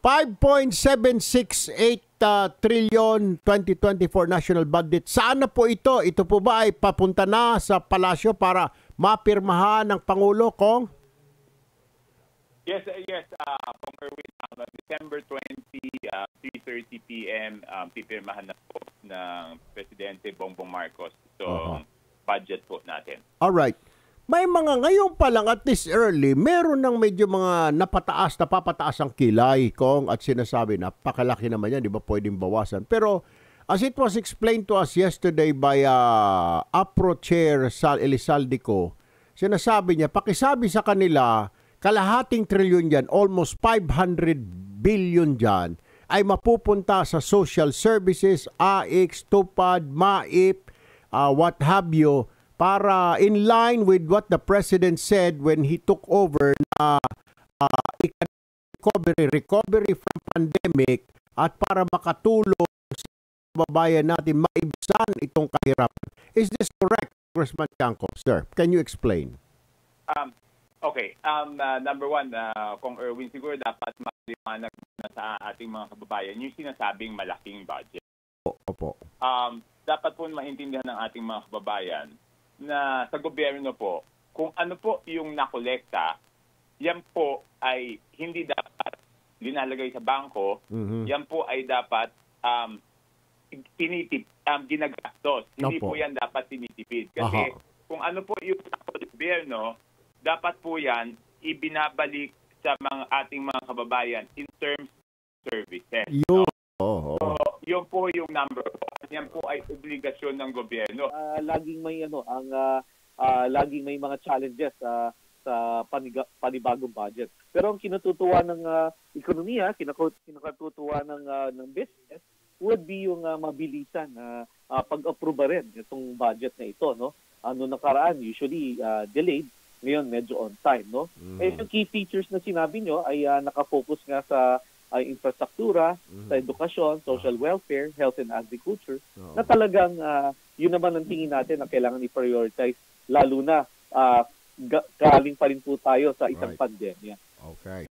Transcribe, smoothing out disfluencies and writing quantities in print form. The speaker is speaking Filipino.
5.768 trillion 2024 national budget. Saan na po ito? Ito po ba ay papunta na sa palasyo para mapirmahan ng Pangulo, Kong? Yes, Kong Erwin, December 20, 3:30 p.m. Pipirmahan na po ng Presidente Bongbong Marcos itong budget po natin. Alright. May mga ngayon pa lang, at least early, meron ng medyo mga napapataas ang kilay, Kong, at sinasabi na pakalaki naman yan, di ba pwedeng bawasan. Pero as it was explained to us yesterday by APRO Chair Sal Elizaldico, sinasabi niya, pakisabi sa kanila, kalahating trilyon dyan, almost 500 billion dyan, ay mapupunta sa social services, AIX, TUPAD, MAIP, what have you, para in line with what the President said when he took over na recovery from pandemic at para makatulong sa babayan natin maibsan itong kahirapan. Is this correct, Congressman Tiangco? Sir, can you explain? Okay. Number one, Kong Erwin, siguro dapat maliwanag na sa ating mga kababayan yung sinasabing malaking budget. Opo. Dapat po maintindihan ng ating mga kababayan na sa gobyerno po, kung ano po yung nakolekta, yan po ay hindi dapat linalagay sa bangko, yan po ay dapat ginagastos. Hindi po yan dapat tinitipid. Kasi kung ano po yung gobyerno, dapat po yan ibinabalik sa ating mga kababayan in terms of services. So, yun po yung number. Yan po ay obligasyon ng gobyerno. Laging may laging may mga challenges sa panibagong budget. Pero ang kinututuwa ng ekonomiya, kinututuwa ng business would be yung mabilisan na pag-aproba rin itong budget na ito, no? Ano nakaraan usually delayed, ngayon medyo on time, no? Eh yung key features na sinabi nyo ay nakafocus nga sa infrastruktura, sa edukasyon, social welfare, health and agriculture, na talagang yun naman ang tingin natin na kailangan i-prioritize, lalo na galing pa rin po tayo sa isang pandemya. Okay.